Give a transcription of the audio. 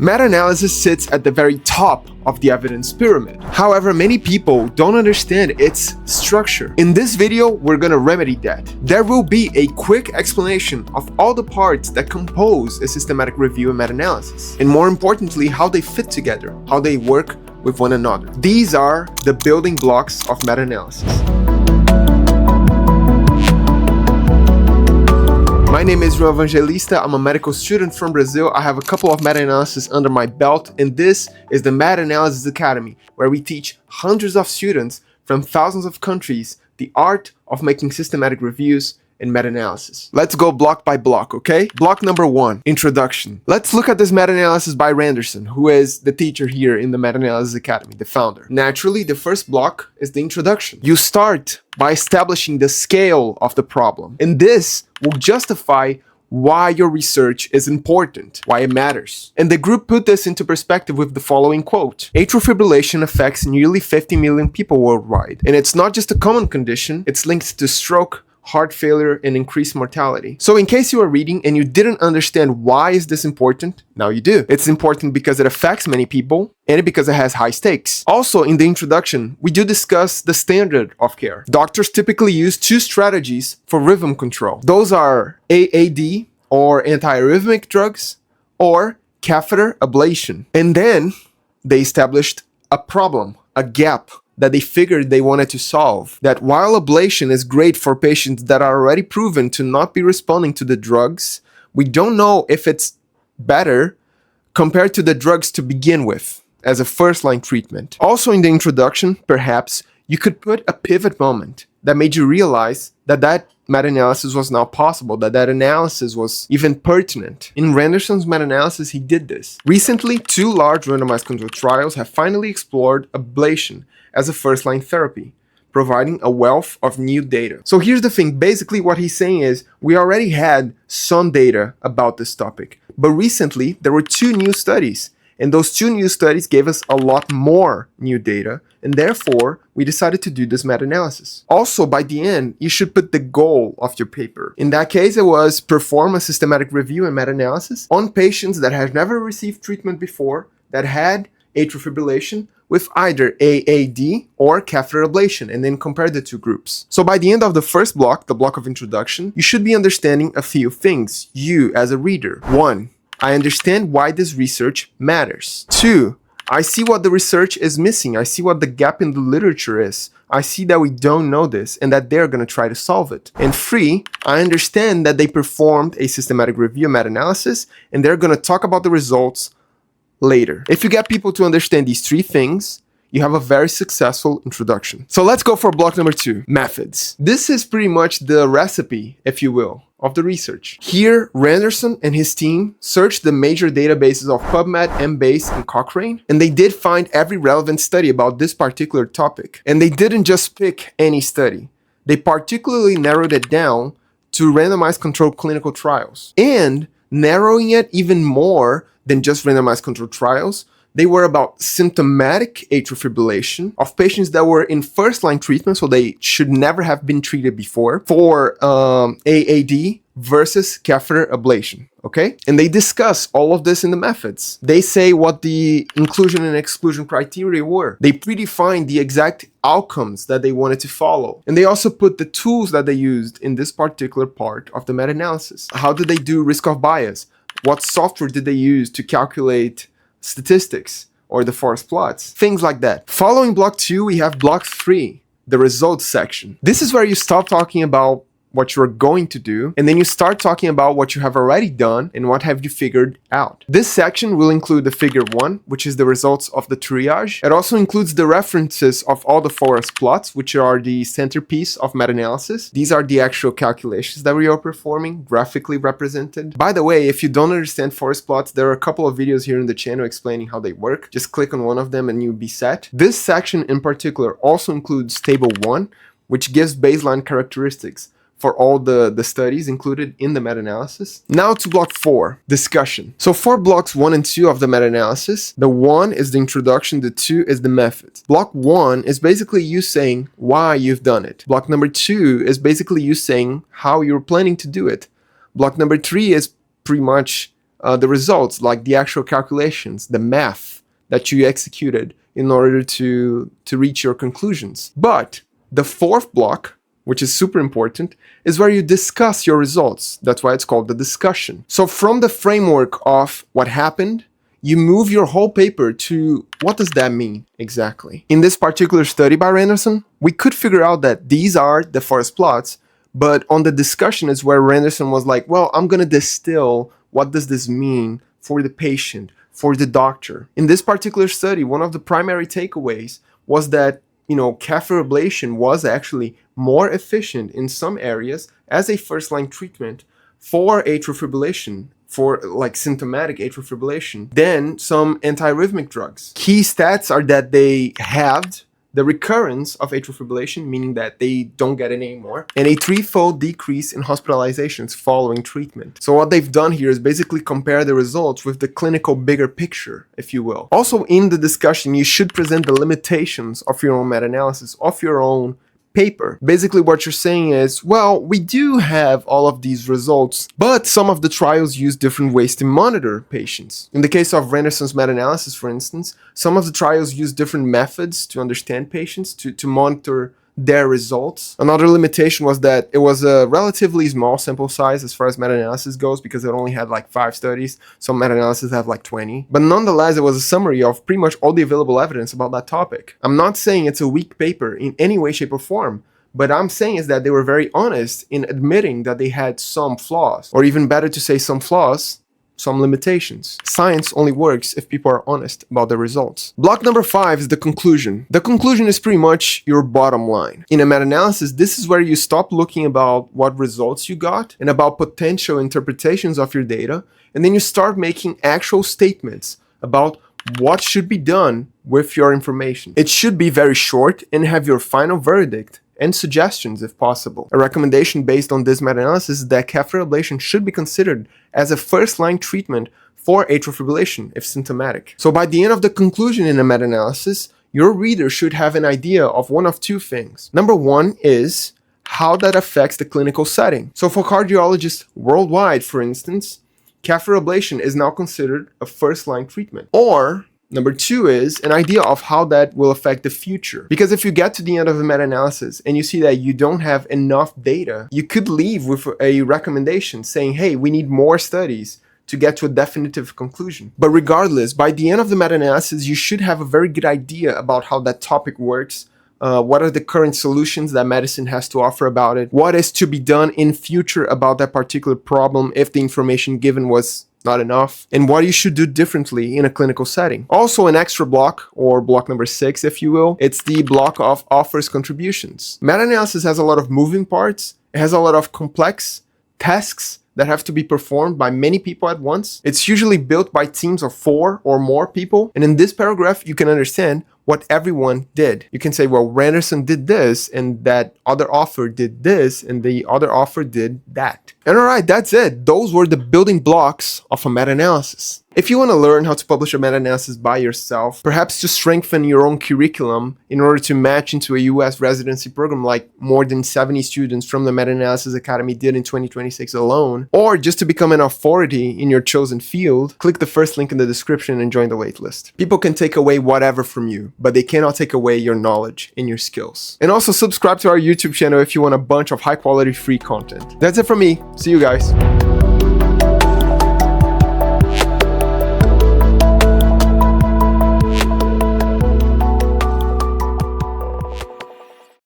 Meta-analysis sits at the very top of the evidence pyramid. However, many people don't understand its structure. In this video, we're gonna remedy that. There will be a quick explanation of all the parts that compose a systematic review and meta-analysis, and more importantly, how they fit together, how they work with one another. These are the building blocks of meta-analysis. My name is João Evangelista. I'm a medical student from Brazil. I have a couple of meta-analysis under my belt, and this is the Meta-Analysis Academy, where we teach hundreds of students from thousands of countries the art of making systematic reviews and meta-analysis. Let's go block by block, okay? Block number 1, introduction. Let's look at this meta-analysis by Randerson, who is the teacher here in the Meta-Analysis Academy, the founder. Naturally, the first block is the introduction. You start by establishing the scale of the problem, and this will justify why your research is important, why it matters. And the group put this into perspective with the following quote: atrial fibrillation affects nearly 50 million people worldwide, and it's not just a common condition, it's linked to stroke, heart failure, and increased mortality. So in case you are reading and you didn't understand why is this important, now you do. It's important because it affects many people and because it has high stakes. Also, in the introduction, we do discuss the standard of care. Doctors typically use 2 strategies for rhythm control. Those are AAD, or antiarrhythmic drugs, or catheter ablation. And then they established a problem, a gap, that they figured they wanted to solve. That while ablation is great for patients that are already proven to not be responding to the drugs, we don't know if it's better compared to the drugs to begin with as a first-line treatment. Also in the introduction, perhaps, you could put a pivot moment that made you realize that that meta-analysis was now possible, that analysis was even pertinent. In Randerson's meta-analysis, he did this. Recently, 2 large randomized controlled trials have finally explored ablation as a first-line therapy, providing a wealth of new data. So here's the thing, basically what he's saying is, we already had some data about this topic, but recently there were 2 new studies, and those 2 new studies gave us a lot more new data, and therefore we decided to do this meta-analysis. Also, by the end, you should put the goal of your paper. In that case, it was perform a systematic review and meta-analysis on patients that had never received treatment before, that had atrial fibrillation, with either AAD or catheter ablation, and then compare the 2 groups. So by the end of the first block, the block of introduction, you should be understanding a few things, you as a reader. 1, I understand why this research matters. 2, I see what the research is missing. I see what the gap in the literature is. I see that we don't know this and that they're going to try to solve it. And 3, I understand that they performed a systematic review meta-analysis and they're going to talk about the results later. If you get people to understand these 3 things, you have a very successful introduction. So let's go for block number 2, methods. This is pretty much the recipe, if you will, of the research. Here, Randerson and his team searched the major databases of PubMed, Embase, and Cochrane, and they did find every relevant study about this particular topic. And they didn't just pick any study. They particularly narrowed it down to randomized controlled clinical trials. And narrowing it even more than just randomized controlled trials, they were about symptomatic atrial fibrillation of patients that were in first-line treatment, so they should never have been treated before, for AAD versus catheter ablation, okay? And they discuss all of this in the methods. They say what the inclusion and exclusion criteria were. They predefined the exact outcomes that they wanted to follow. And they also put the tools that they used in this particular part of the meta-analysis. How did they do risk of bias? What software did they use to calculate statistics or the forest plots? Things like that. Following block 2, we have block 3, the results section. This is where you stop talking about what you're going to do, and then you start talking about what you have already done and what have you figured out. This section will include the figure 1, which is the results of the triage. It also includes the references of all the forest plots, which are the centerpiece of meta-analysis. These are the actual calculations that we are performing, graphically represented. By the way, if you don't understand forest plots, there are a couple of videos here in the channel explaining how they work. Just click on one of them and you'll be set. This section in particular also includes table 1, which gives baseline characteristics for all the studies included in the meta-analysis. Now to block 4, discussion. So for blocks 1 and 2 of the meta-analysis, the 1 is the introduction, the 2 is the methods. Block 1 is basically you saying why you've done it. Block number 2 is basically you saying how you're planning to do it. Block number 3 is pretty much the results, like the actual calculations, the math that you executed in order to reach your conclusions. But the fourth block, which is super important, is where you discuss your results. That's why it's called the discussion. So from the framework of what happened, you move your whole paper to what does that mean exactly? In this particular study by Randerson, we could figure out that these are the forest plots, but on the discussion is where Randerson was like, well, I'm going to distill what does this mean for the patient, for the doctor. In this particular study, one of the primary takeaways was that, catheter ablation was actually more efficient in some areas as a first-line treatment for atrial fibrillation, for like symptomatic atrial fibrillation, than some antiarrhythmic drugs. Key stats are that they halved the recurrence of atrial fibrillation, meaning that they don't get it anymore, and a threefold decrease in hospitalizations following treatment. So what they've done here is basically compare the results with the clinical bigger picture, if you will. Also in the discussion, you should present the limitations of your own meta-analysis, of your own paper. Basically what you're saying is, well, we do have all of these results, but some of the trials use different ways to monitor patients. In the case of Randerson's meta-analysis, for instance, some of the trials use different methods to understand patients, to monitor their results. Another limitation was that it was a relatively small sample size as far as meta-analysis goes, because it only had like 5 studies. Some meta-analysis have like 20. But nonetheless, it was a summary of pretty much all the available evidence about that topic. I'm not saying it's a weak paper in any way, shape, or form, but I'm saying is that they were very honest in admitting that they had some flaws, or even better to say some flaws, some limitations. Science only works if people are honest about the results. Block number 5 is the conclusion. The conclusion is pretty much your bottom line. In a meta-analysis, this is where you stop looking about what results you got and about potential interpretations of your data, and then you start making actual statements about what should be done with your information. It should be very short and have your final verdict and suggestions if possible. A recommendation based on this meta-analysis is that catheter ablation should be considered as a first-line treatment for atrial fibrillation if symptomatic. So by the end of the conclusion in a meta-analysis, your reader should have an idea of one of two things. Number one is how that affects the clinical setting. So for cardiologists worldwide, for instance, catheter ablation is now considered a first-line treatment. Or number two is an idea of how that will affect the future. Because if you get to the end of a meta-analysis and you see that you don't have enough data, you could leave with a recommendation saying, hey, we need more studies to get to a definitive conclusion. But regardless, by the end of the meta-analysis, you should have a very good idea about how that topic works. What are the current solutions that medicine has to offer about it? What is to be done in future about that particular problem if the information given was not enough, and what you should do differently in a clinical setting. Also an extra block, or block number 6 if you will, it's the block of authors' contributions. Meta-analysis has a lot of moving parts, it has a lot of complex tasks that have to be performed by many people at once. It's usually built by teams of 4 or more people, and in this paragraph you can understand what everyone did. You can say, well, Randerson did this, and that other author did this, and the other author did that. And alright, that's it. Those were the building blocks of a meta-analysis. If you want to learn how to publish a meta-analysis by yourself, perhaps to strengthen your own curriculum in order to match into a US residency program like more than 70 students from the Meta-Analysis Academy did in 2026 alone, or just to become an authority in your chosen field, click the first link in the description and join the waitlist. People can take away whatever from you, but they cannot take away your knowledge and your skills. And also subscribe to our YouTube channel if you want a bunch of high quality free content. That's it from me. See you guys.